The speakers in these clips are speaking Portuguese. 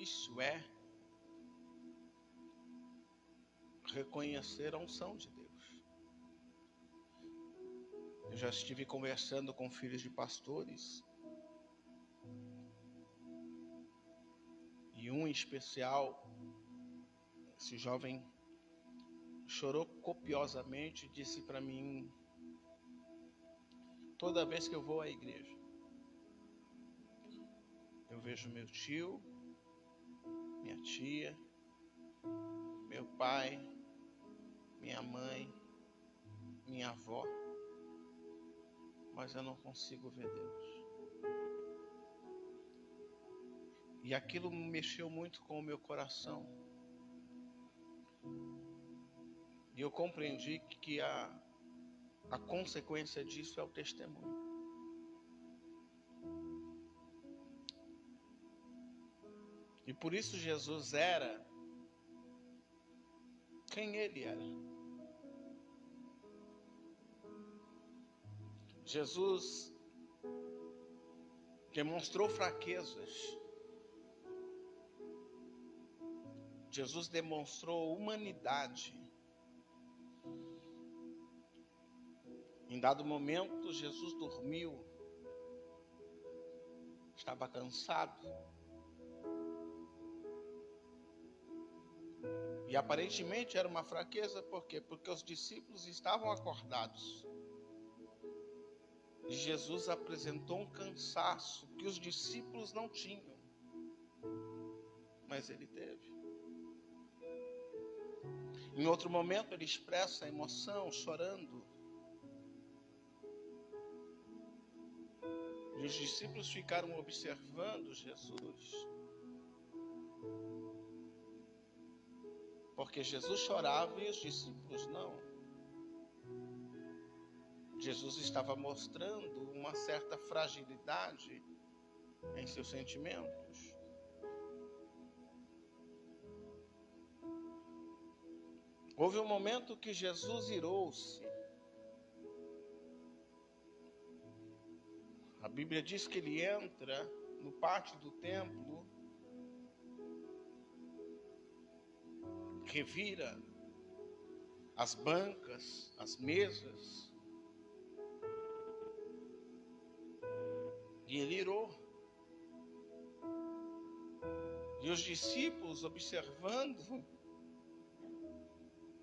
difícil é reconhecer a unção de Deus. Eu já estive conversando com filhos de pastores, e um em especial, esse jovem chorou copiosamente e disse para mim: toda vez que eu vou à igreja, eu vejo meu tio, minha tia, meu pai, minha mãe, minha avó, mas eu não consigo ver Deus. E aquilo mexeu muito com o meu coração. E eu compreendi que a consequência disso é o testemunho. E por isso Jesus era quem ele era. Jesus demonstrou fraquezas. Jesus demonstrou humanidade. Em dado momento, Jesus dormiu. Estava cansado. E aparentemente era uma fraqueza, por quê? Porque os discípulos estavam acordados. E Jesus apresentou um cansaço que os discípulos não tinham. Mas ele teve. Em outro momento ele expressa a emoção, chorando. E os discípulos ficaram observando Jesus. Porque Jesus chorava e os discípulos não. Jesus estava mostrando uma certa fragilidade em seus sentimentos. Houve um momento que Jesus irou-se. A Bíblia diz que ele entra no pátio do templo, revira as bancas, as mesas, e ele irou. E os discípulos, observando,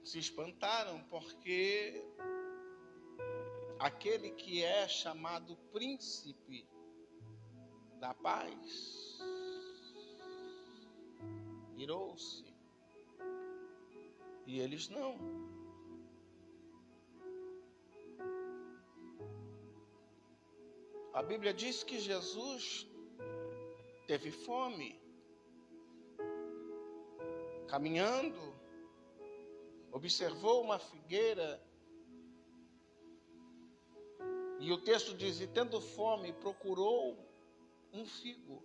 se espantaram, porque aquele que é chamado príncipe da paz irou-se. E eles não. A Bíblia diz que Jesus teve fome. Caminhando, observou uma figueira. E o texto diz: e tendo fome, procurou um figo.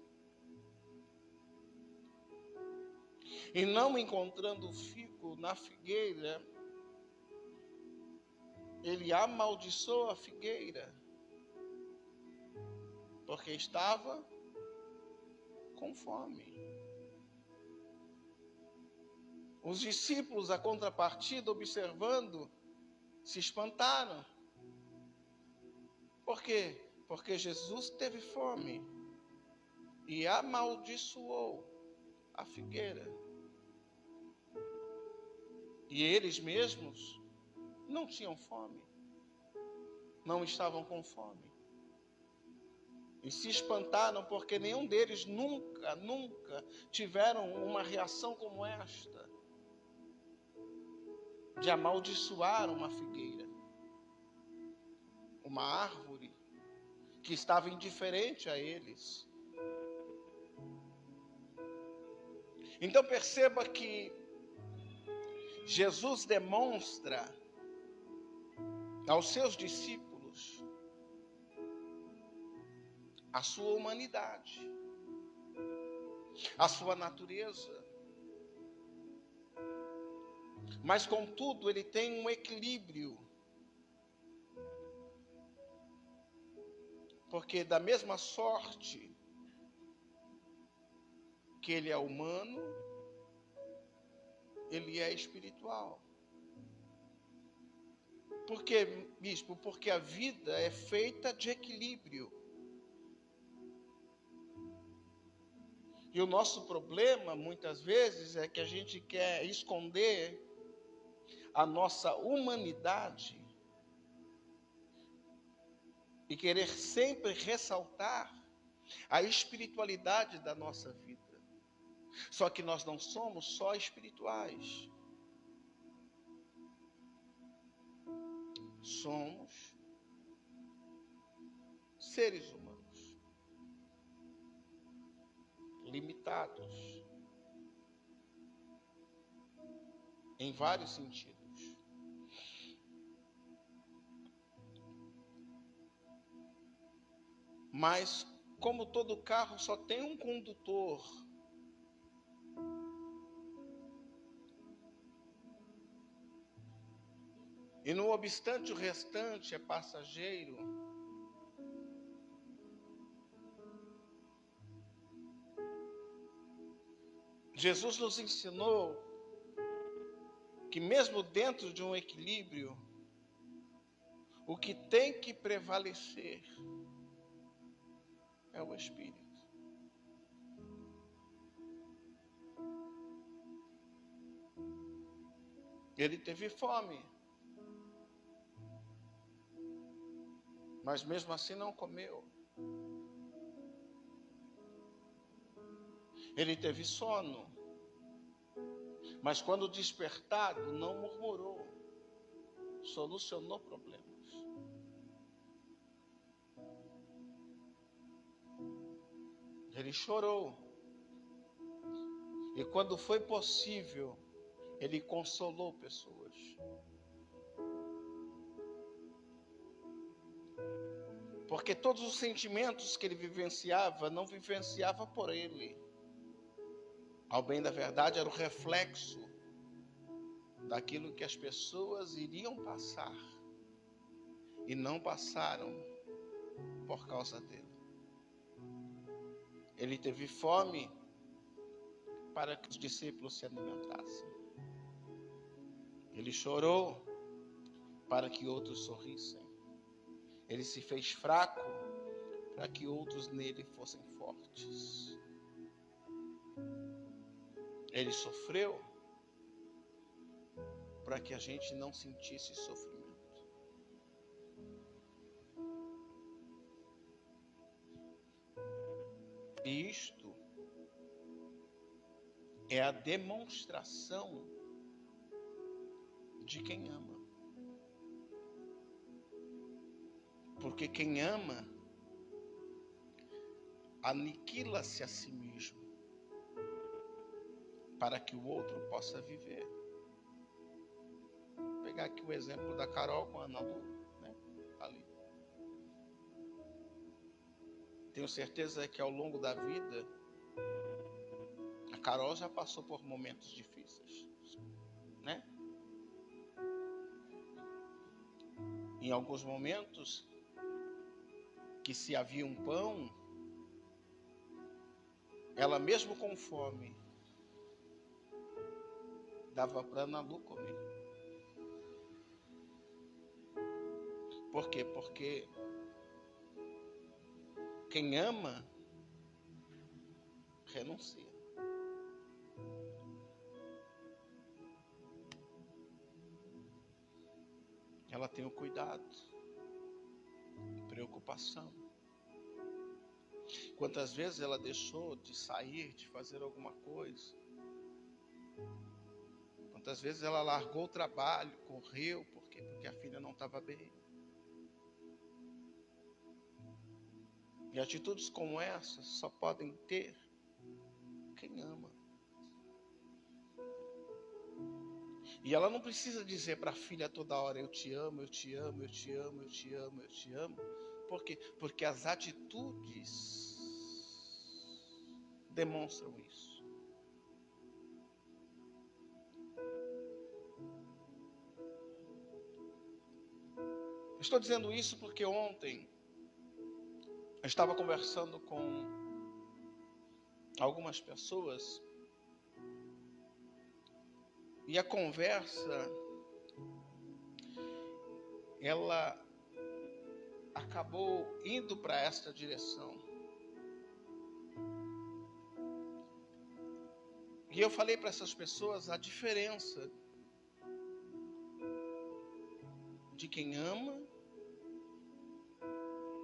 E não encontrando o figo na figueira, ele amaldiçoou a figueira, porque estava com fome. Os discípulos, a contrapartida, observando, se espantaram. Por quê? Porque Jesus teve fome e amaldiçoou a figueira. E eles mesmos não tinham fome, não estavam com fome. E se espantaram porque nenhum deles nunca tiveram uma reação como esta, de amaldiçoar uma figueira, uma árvore que estava indiferente a eles. Então perceba que Jesus demonstra aos seus discípulos a sua humanidade, a sua natureza. Mas contudo ele tem um equilíbrio. Porque da mesma sorte que ele é humano, ele é espiritual. Por quê, bispo? Porque a vida é feita de equilíbrio. E o nosso problema, muitas vezes, é que a gente quer esconder a nossa humanidade e querer sempre ressaltar a espiritualidade da nossa vida. Só que nós não somos só espirituais. Somos seres humanos, limitados, em vários sentidos. Mas, como todo carro só tem um condutor, e não obstante o restante é passageiro, Jesus nos ensinou que mesmo dentro de um equilíbrio, o que tem que prevalecer é o Espírito. Ele teve fome, mas mesmo assim não comeu. Ele teve sono, mas quando despertado não murmurou, solucionou problemas. Ele chorou, e quando foi possível, ele consolou pessoas. Porque todos os sentimentos que ele vivenciava, não vivenciava por ele. Ao bem da verdade, era o reflexo daquilo que as pessoas iriam passar. E não passaram por causa dele. Ele teve fome para que os discípulos se alimentassem. Ele chorou para que outros sorrissem. Ele se fez fraco para que outros nele fossem fortes. Ele sofreu para que a gente não sentisse sofrimento. E isto é a demonstração de quem ama. Porque quem ama aniquila-se a si mesmo para que o outro possa viver. Vou pegar aqui o exemplo da Carol com a Ana Lu, né? Ali. Tenho certeza que ao longo da vida, a Carol já passou por momentos difíceis, né? Em alguns momentos, que se havia um pão, ela mesmo com fome, dava para Ana Lu comer. Por quê? Porque quem ama, renuncia. Ela tem o cuidado, preocupação. Quantas vezes ela deixou de sair, de fazer alguma coisa? Quantas vezes ela largou o trabalho, correu, porque a filha não estava bem? E atitudes como essas só podem ter quem ama. E ela não precisa dizer para a filha toda hora: eu te amo, eu te amo, eu te amo, eu te amo, eu te amo. Por quê? Porque as atitudes demonstram isso. Estou dizendo isso porque ontem eu estava conversando com algumas pessoas e a conversa, ela acabou indo para esta direção. E eu falei para essas pessoas a diferença de quem ama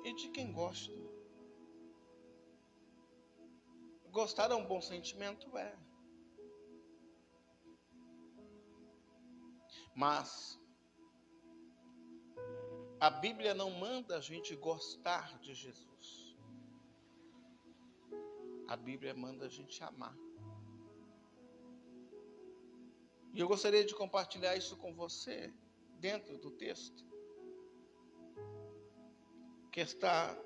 e de quem gosta. Gostar é um bom sentimento? É. Mas a Bíblia não manda a gente gostar de Jesus. A Bíblia manda a gente amar. E eu gostaria de compartilhar isso com você dentro do texto que está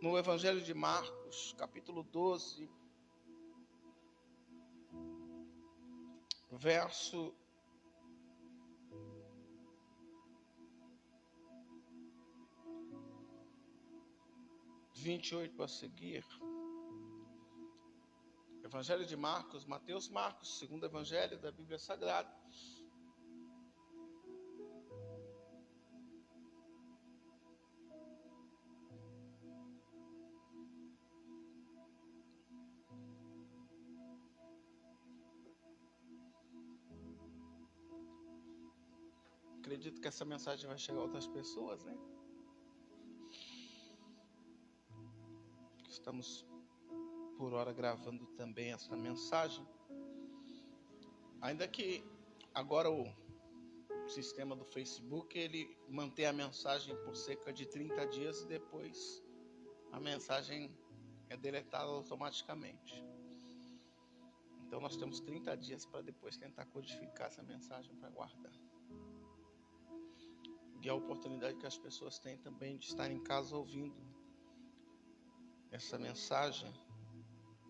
no Evangelho de Marcos, capítulo 12, verso 28 a seguir. Evangelho de Marcos, Mateus, Marcos, segundo Evangelho da Bíblia Sagrada. Acredito que essa mensagem vai chegar a outras pessoas, né? Estamos por hora gravando também essa mensagem. Ainda que agora o sistema do Facebook, ele mantém a mensagem por cerca de 30 dias e depois a mensagem é deletada automaticamente. Então nós temos 30 dias para depois tentar codificar essa mensagem para guardar. E a oportunidade que as pessoas têm também de estar em casa ouvindo essa mensagem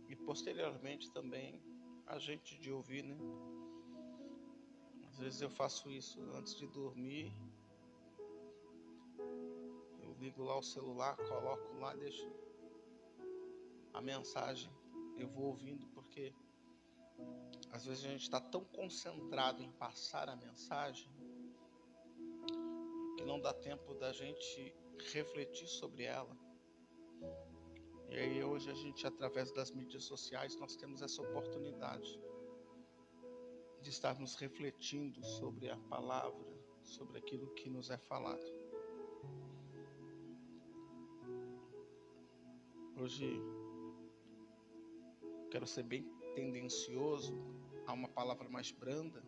e posteriormente também a gente de ouvir, né? Às vezes eu faço isso antes de dormir. Eu ligo lá o celular, coloco lá, deixo a mensagem. Eu vou ouvindo porque às vezes a gente está tão concentrado em passar a mensagem que não dá tempo da gente refletir sobre ela. E aí hoje a gente, através das mídias sociais, nós temos essa oportunidade de estarmos refletindo sobre a palavra, sobre aquilo que nos é falado. Hoje quero ser bem tendencioso a uma palavra mais branda,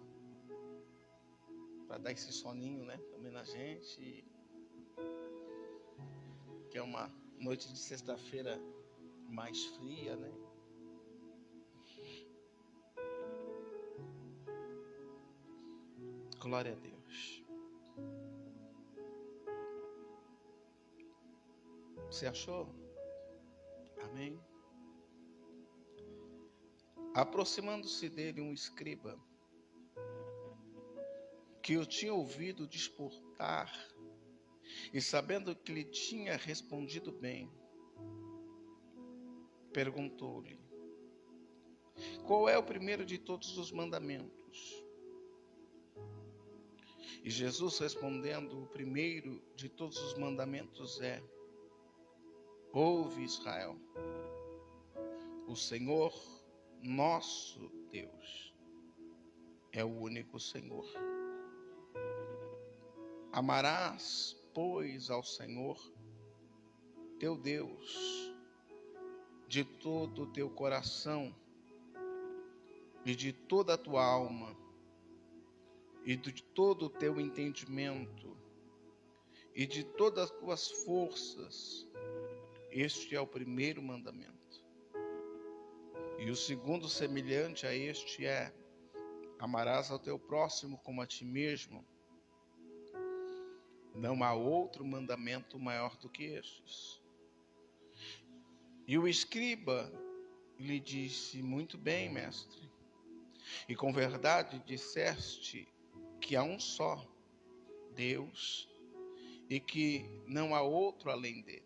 para dar esse soninho, né, também na gente, que é uma noite de sexta-feira mais fria, né? Glória a Deus. Você achou? Amém? Aproximando-se dele um escriba, que o tinha ouvido disputar, e sabendo que lhe tinha respondido bem, perguntou-lhe: qual é o primeiro de todos os mandamentos? E Jesus respondendo: o primeiro de todos os mandamentos é: ouve, Israel, o Senhor nosso Deus é o único Senhor. Amarás, pois, ao Senhor teu Deus de todo o teu coração e de toda a tua alma e de todo o teu entendimento e de todas as tuas forças. Este é o primeiro mandamento. E o segundo, semelhante a este, é: amarás ao teu próximo como a ti mesmo. Não há outro mandamento maior do que estes. E o escriba lhe disse: muito bem, mestre, e com verdade disseste que há um só Deus e que não há outro além dele,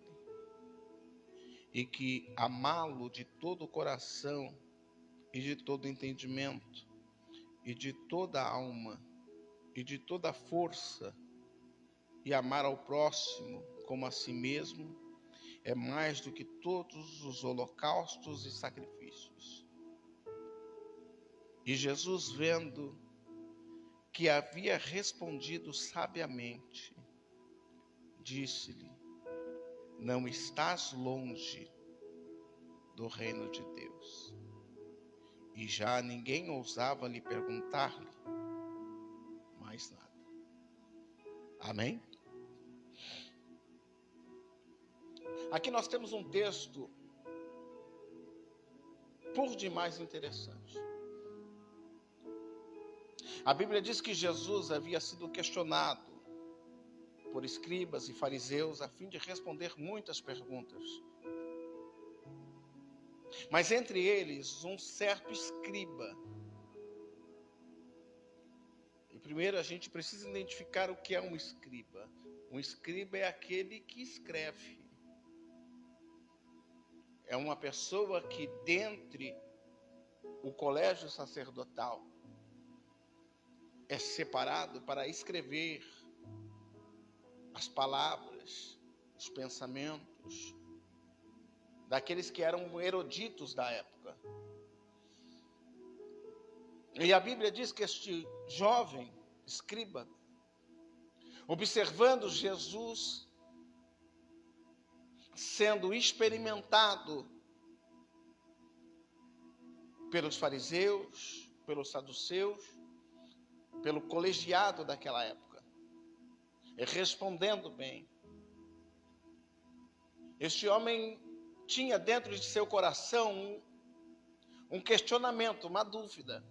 e que amá-lo de todo o coração e de todo entendimento e de toda a alma e de toda a força, e amar ao próximo como a si mesmo, é mais do que todos os holocaustos e sacrifícios. E Jesus, vendo que havia respondido sabiamente, disse-lhe: não estás longe do reino de Deus. E já ninguém ousava lhe perguntar-lhe mais nada. Amém? Aqui nós temos um texto por demais interessante. A Bíblia diz que Jesus havia sido questionado por escribas e fariseus a fim de responder muitas perguntas. Mas entre eles, um certo escriba. E primeiro a gente precisa identificar o que é um escriba. Um escriba é aquele que escreve. É uma pessoa que, dentre o colégio sacerdotal, é separado para escrever as palavras, os pensamentos daqueles que eram eruditos da época. E a Bíblia diz que este jovem escriba, observando Jesus sendo experimentado pelos fariseus, pelos saduceus, pelo colegiado daquela época, e respondendo bem. Este homem tinha dentro de seu coração um questionamento, uma dúvida.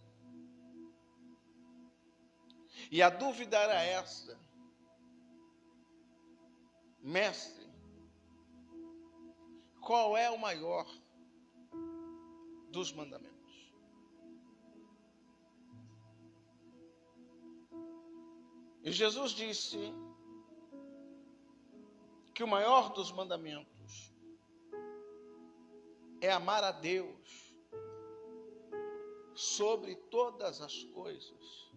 E a dúvida era esta: mestre, qual é o maior dos mandamentos? E Jesus disse que o maior dos mandamentos é amar a Deus sobre todas as coisas,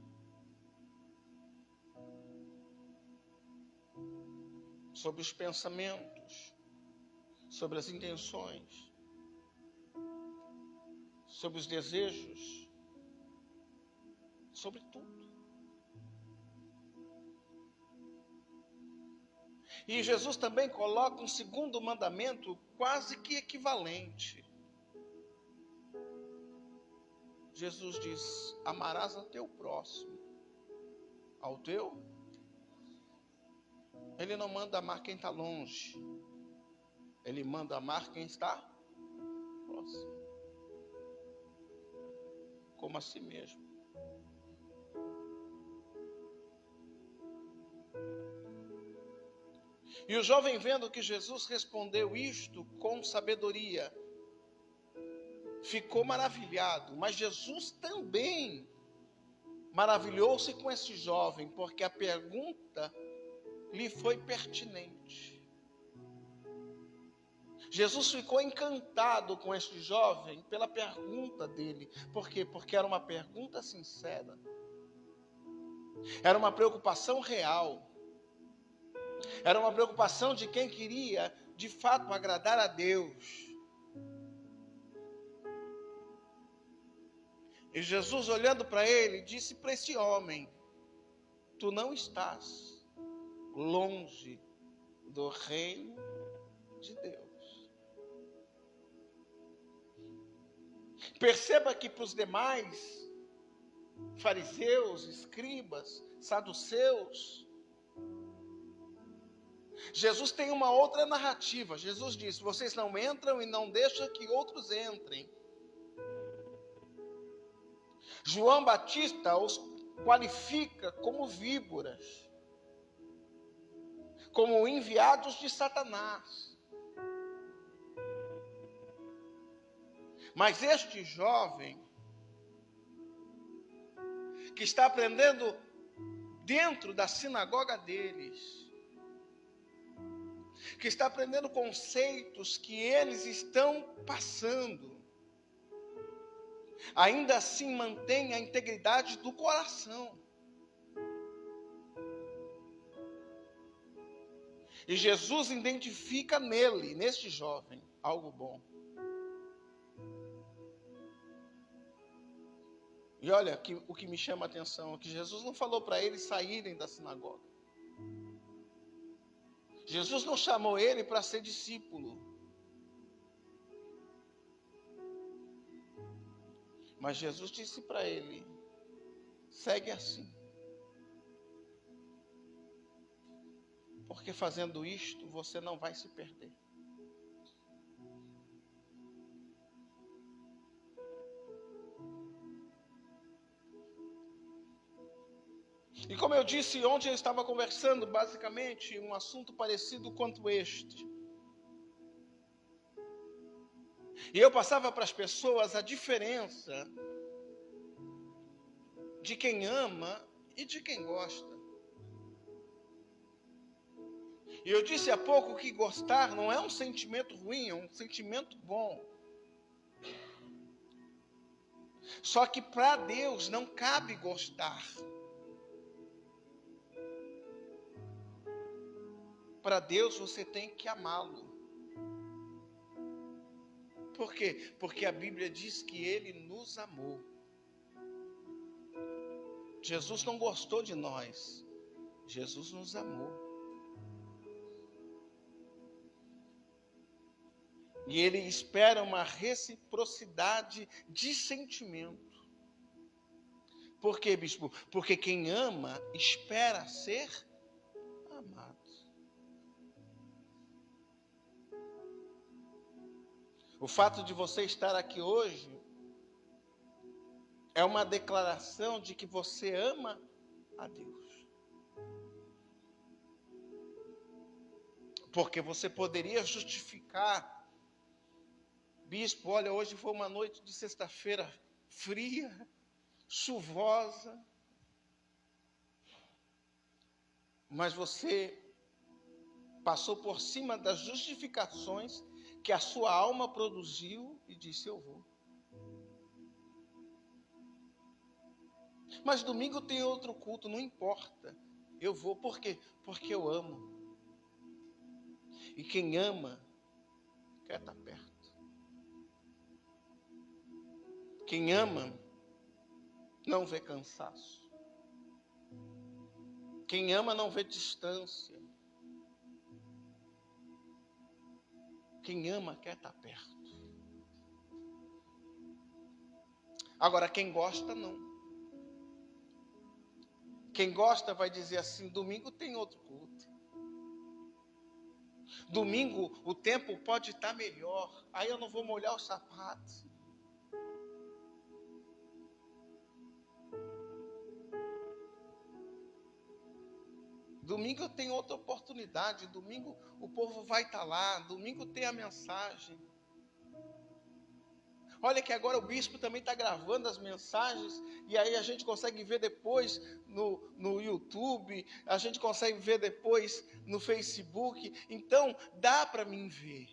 sobre os pensamentos, sobre as intenções, sobre os desejos, sobre tudo. E Jesus também coloca um segundo mandamento quase que equivalente. Jesus diz: amarás ao teu próximo, ao teu. Ele não manda amar quem está longe, ele manda amar quem está próximo, como a si mesmo. E o jovem, vendo que Jesus respondeu isto com sabedoria, ficou maravilhado. Mas Jesus também maravilhou-se com esse jovem, porque a pergunta lhe foi pertinente. Jesus ficou encantado com este jovem pela pergunta dele. Por quê? Porque era uma pergunta sincera. Era uma preocupação real. Era uma preocupação de quem queria, de fato, agradar a Deus. E Jesus, olhando para ele, disse para esse homem: tu não estás longe do reino de Deus. Perceba que para os demais fariseus, escribas, saduceus, Jesus tem uma outra narrativa. Jesus diz: vocês não entram e não deixam que outros entrem. João Batista os qualifica como víboras, como enviados de Satanás. Mas este jovem, que está aprendendo dentro da sinagoga deles, que está aprendendo conceitos que eles estão passando, ainda assim mantém a integridade do coração. E Jesus identifica nele, neste jovem, algo bom. E olha, o que me chama a atenção é que Jesus não falou para eles saírem da sinagoga. Jesus não chamou ele para ser discípulo. Mas Jesus disse para ele: segue assim. Porque fazendo isto, você não vai se perder. E como eu disse, ontem eu estava conversando basicamente um assunto parecido quanto este. E eu passava para as pessoas a diferença de quem ama e de quem gosta. E eu disse há pouco que gostar não é um sentimento ruim, é um sentimento bom. Só que para Deus não cabe gostar. Para Deus você tem que amá-lo. Por quê? Porque a Bíblia diz que Ele nos amou. Jesus não gostou de nós. Jesus nos amou. E Ele espera uma reciprocidade de sentimento. Por quê, bispo? Porque quem ama espera ser amado. O fato de você estar aqui hoje é uma declaração de que você ama a Deus. Porque você poderia justificar: bispo, olha, hoje foi uma noite de sexta-feira fria, chuvosa, mas você passou por cima das justificações que a sua alma produziu e disse: eu vou. Mas domingo tem outro culto, não importa, eu vou. Por quê? Porque eu amo. E quem ama quer estar perto. Quem ama não vê cansaço. Quem ama não vê distância. Quem ama quer estar perto. Agora, quem gosta, não. Quem gosta vai dizer assim: domingo tem outro culto. Domingo o tempo pode estar melhor. Aí eu não vou molhar os sapatos. Domingo eu tenho outra oportunidade. Domingo o povo vai estar lá. Domingo tem a mensagem. Olha que agora o bispo também está gravando as mensagens, e aí a gente consegue ver depois no YouTube, a gente consegue ver depois no Facebook, então dá para mim ver.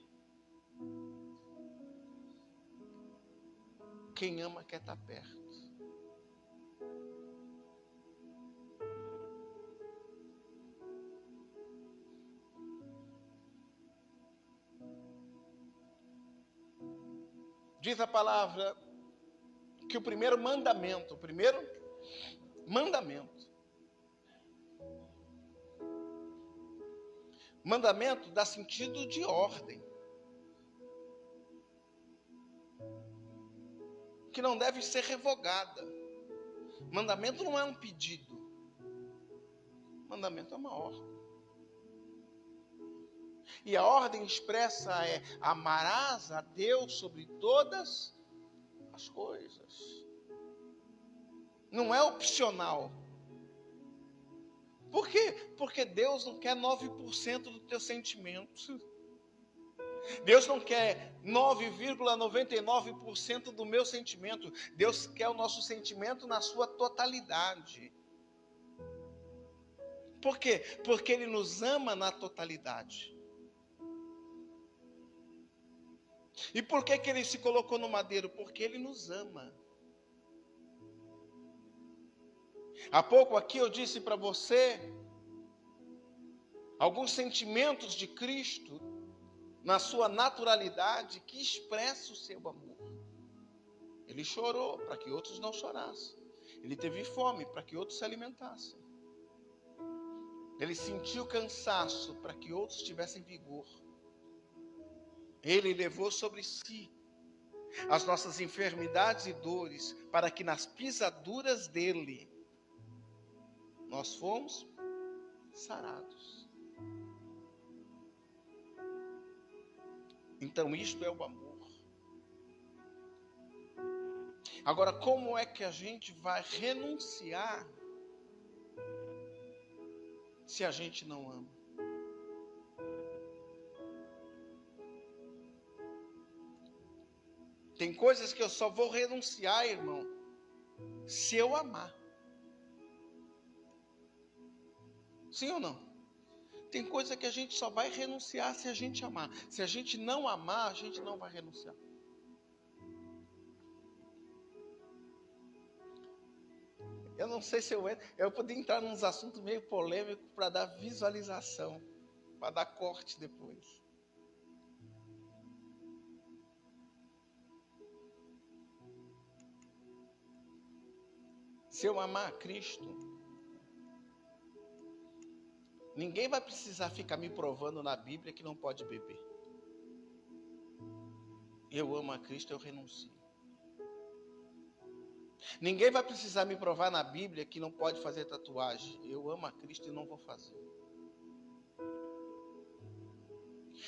Quem ama quer estar perto. Diz a palavra que o primeiro mandamento dá sentido de ordem, que não deve ser revogada. Mandamento não é um pedido, mandamento é uma ordem. E a ordem expressa é: amarás a Deus sobre todas as coisas. Não é opcional. Por quê? Porque Deus não quer 9% do teu sentimento. Deus não quer 9,99% do meu sentimento. Deus quer o nosso sentimento na sua totalidade. Por quê? Porque Ele nos ama na totalidade. E por que que ele se colocou no madeiro? Porque ele nos ama. Há pouco aqui eu disse para você alguns sentimentos de Cristo na sua naturalidade que expressa o seu amor. Ele chorou para que outros não chorassem. Ele teve fome para que outros se alimentassem. Ele sentiu cansaço para que outros tivessem vigor. Ele levou sobre si as nossas enfermidades e dores, para que nas pisaduras dele nós fomos sarados. Então isto é o amor. Agora, como é que a gente vai renunciar se a gente não ama? Tem coisas que eu só vou renunciar, irmão, se eu amar. Sim ou não? Tem coisa que a gente só vai renunciar se a gente amar. Se a gente não amar, a gente não vai renunciar. Eu não sei se eu poderia entrar nos assuntos meio polêmicos para dar visualização, para dar corte depois. Se eu amar a Cristo, ninguém vai precisar ficar me provando na Bíblia que não pode beber. Eu amo a Cristo, eu renuncio. Ninguém vai precisar me provar na Bíblia que não pode fazer tatuagem. Eu amo a Cristo e não vou fazer.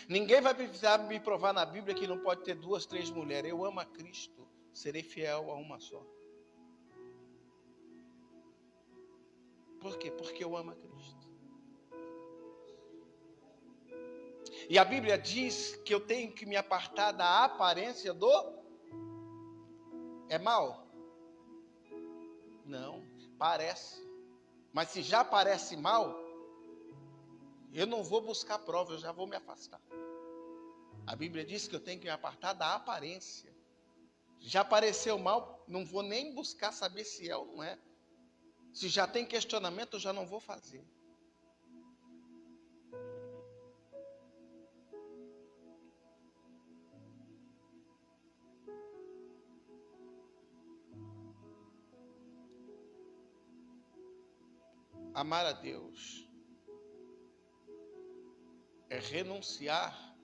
Ninguém vai precisar me provar na Bíblia que não pode ter 2, 3 mulheres. Eu amo a Cristo, serei fiel a uma só. Por quê? Porque eu amo a Cristo. E a Bíblia diz que eu tenho que me apartar da aparência do... É mal? Não, parece. Mas se já parece mal, eu não vou buscar prova, eu já vou me afastar. A Bíblia diz que eu tenho que me apartar da aparência. Já pareceu mal, não vou nem buscar saber se é ou não é. Se já tem questionamento, eu já não vou fazer. Amar a Deus é renunciar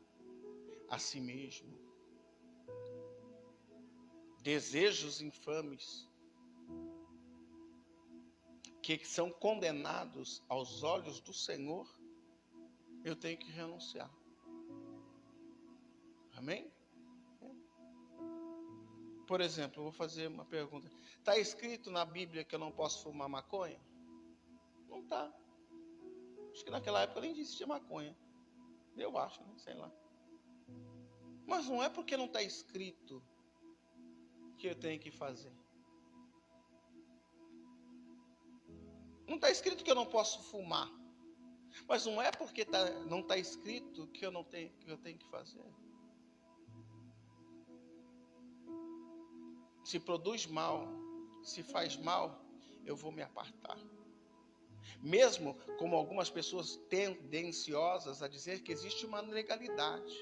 a si mesmo. Desejos infames que são condenados aos olhos do Senhor, eu tenho que renunciar. Amém? Por exemplo, eu vou fazer uma pergunta. Está escrito na Bíblia que eu não posso fumar maconha? Não está. Acho que naquela época nem existia maconha. Eu acho, né? Sei lá. Mas não é porque não está escrito que eu tenho que fazer. Não está escrito que eu não posso fumar. Mas não é porque não está escrito que eu tenho que fazer. Se produz mal, se faz mal, eu vou me apartar. Mesmo como algumas pessoas tendenciosas a dizer que existe uma legalidade.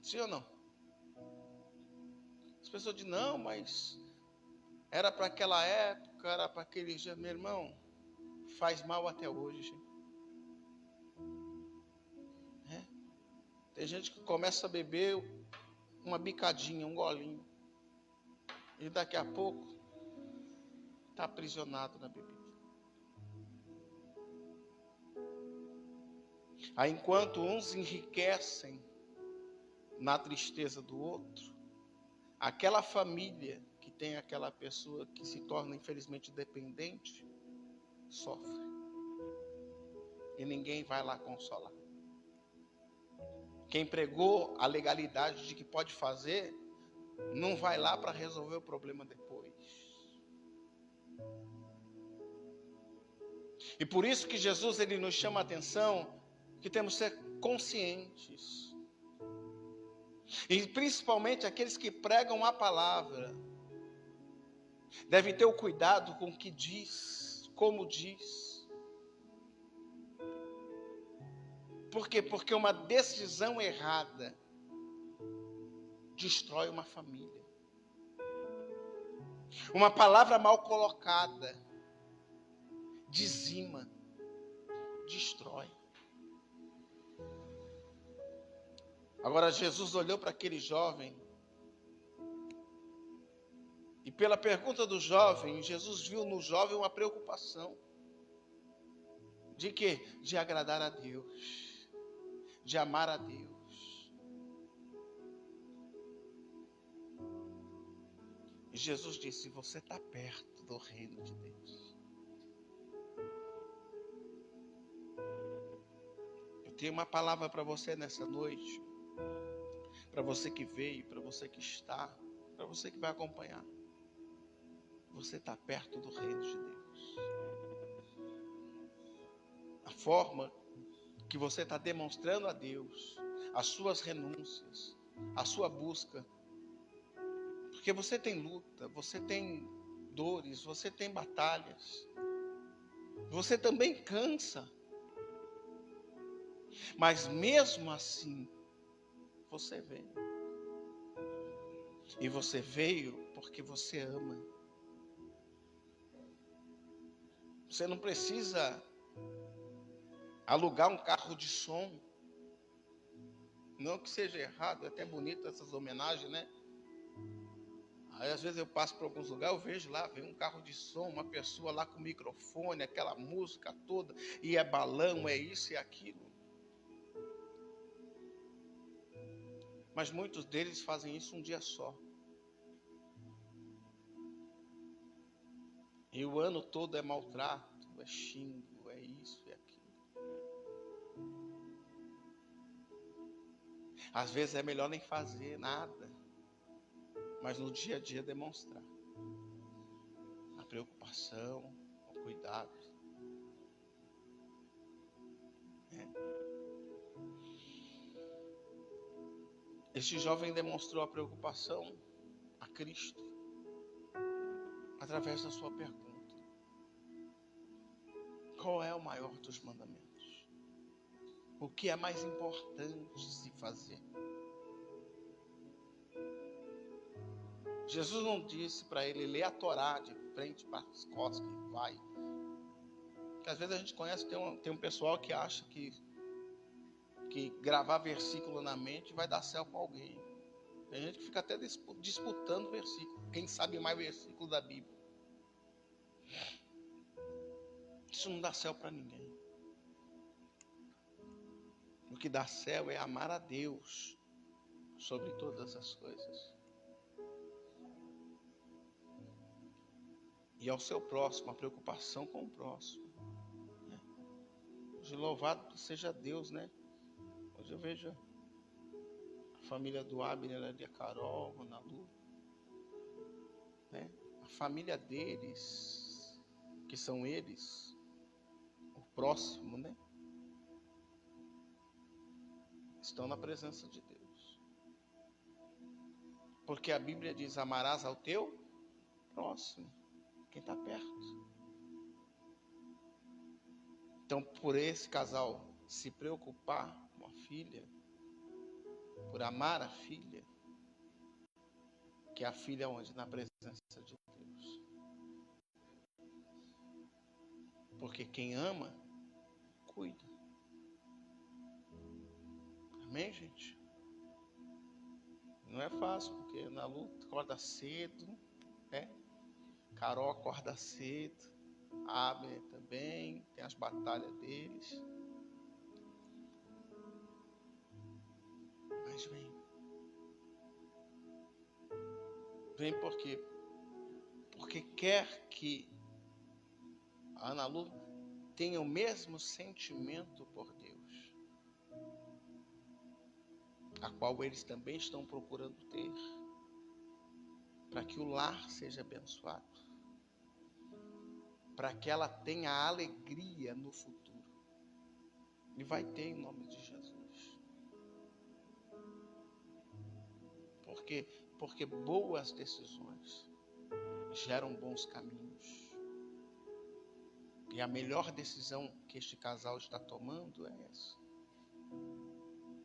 Sim ou não? As pessoas dizem, não, mas era para aquela época, era para aquele dia. Meu irmão, faz mal até hoje. Tem gente que começa a beber uma bicadinha, um golinho. E daqui a pouco está aprisionado na bebida. Aí enquanto uns enriquecem na tristeza do outro, aquela família que tem aquela pessoa que se torna infelizmente dependente, sofre. E ninguém vai lá consolar. Quem pregou a legalidade de que pode fazer, não vai lá para resolver o problema depois. E por isso que Jesus ele nos chama a atenção que temos que ser conscientes. E principalmente aqueles que pregam a palavra devem ter o cuidado com o que diz, como diz. Por quê? Porque uma decisão errada destrói uma família. Uma palavra mal colocada dizima, destrói. Agora Jesus olhou para aquele jovem e pela pergunta do jovem, Jesus viu no jovem uma preocupação. De quê? De agradar a Deus, de amar a Deus. E Jesus disse: você está perto do reino de Deus. Eu tenho uma palavra para você nessa noite, para você que veio, para você que está, para você que vai acompanhar. Você está perto do reino de Deus. A forma que você está demonstrando a Deus, as suas renúncias, a sua busca, porque você tem luta, você tem dores, você tem batalhas, você também cansa, mas mesmo assim, você veio. E você veio porque você ama. Você não precisa alugar um carro de som. Não que seja errado, é até bonito essas homenagens, né? Aí às vezes eu passo por alguns lugares, eu vejo lá, vem um carro de som, uma pessoa lá com microfone, aquela música toda, e é balão, é isso e aquilo. Mas muitos deles fazem isso um dia só. E o ano todo é maltrato, é xingo, é isso e aquilo. Às vezes é melhor nem fazer nada, mas no dia a dia demonstrar a preocupação, o cuidado. Este jovem demonstrou a preocupação a Cristo através da sua pergunta: qual é o maior dos mandamentos? O que é mais importante de se fazer? Jesus não disse para ele ler a Torá de frente para as costas e vai. Porque às vezes a gente conhece, tem um pessoal que acha que gravar versículo na mente vai dar céu para alguém. Tem gente que fica até disputando versículo. Quem sabe mais versículo da Bíblia. Isso não dá céu para ninguém. O que dá céu é amar a Deus sobre todas as coisas. E ao seu próximo, a preocupação com o próximo. Hoje louvado seja Deus, né? Hoje eu vejo a família do Abner, ali, a Carol, a Ana Lu, né? A família deles, que são eles, o próximo, né? Estão na presença de Deus. Porque a Bíblia diz: amarás ao teu próximo, quem está perto. Então, por esse casal se preocupar com a filha, por amar a filha, que a filha é onde? Na presença de Deus. Porque quem ama, cuida. Amém, gente? Não é fácil, porque na luta acorda cedo, né? Carol acorda cedo, Abner também, tem as batalhas deles. Mas vem. Vem por quê? Porque quer que a Ana Lu tenha o mesmo sentimento por Deus, a qual eles também estão procurando ter, para que o lar seja abençoado, para que ela tenha alegria no futuro. E vai ter em nome de Jesus. Porque boas decisões geram bons caminhos. E a melhor decisão que este casal está tomando é essa.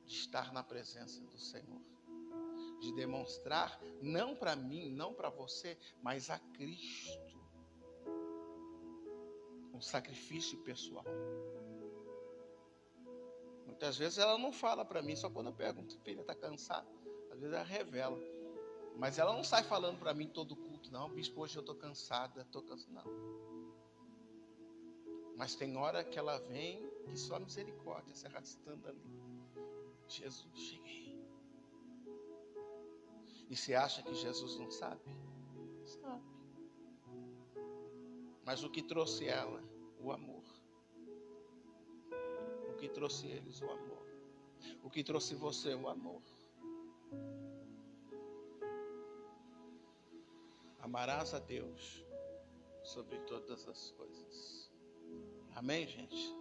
De estar na presença do Senhor. De demonstrar, não para mim, não para você, mas a Cristo. Um sacrifício pessoal. Muitas vezes ela não fala para mim, só quando eu pergunto, filha, está cansada? Às vezes ela revela. Mas ela não sai falando para mim todo culto, não, bispo, hoje eu estou cansada, não. Mas tem hora que ela vem, que só a misericórdia se arrastando ali. Jesus, cheguei. E você acha que Jesus não sabe? Sabe. Mas o que trouxe ela? O amor. O que trouxe eles? O amor. O que trouxe você? O amor. Amarás a Deus sobre todas as coisas. Amém, gente?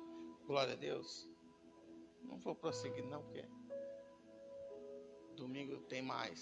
Glória a Deus. Não vou prosseguir não, porque domingo tem mais.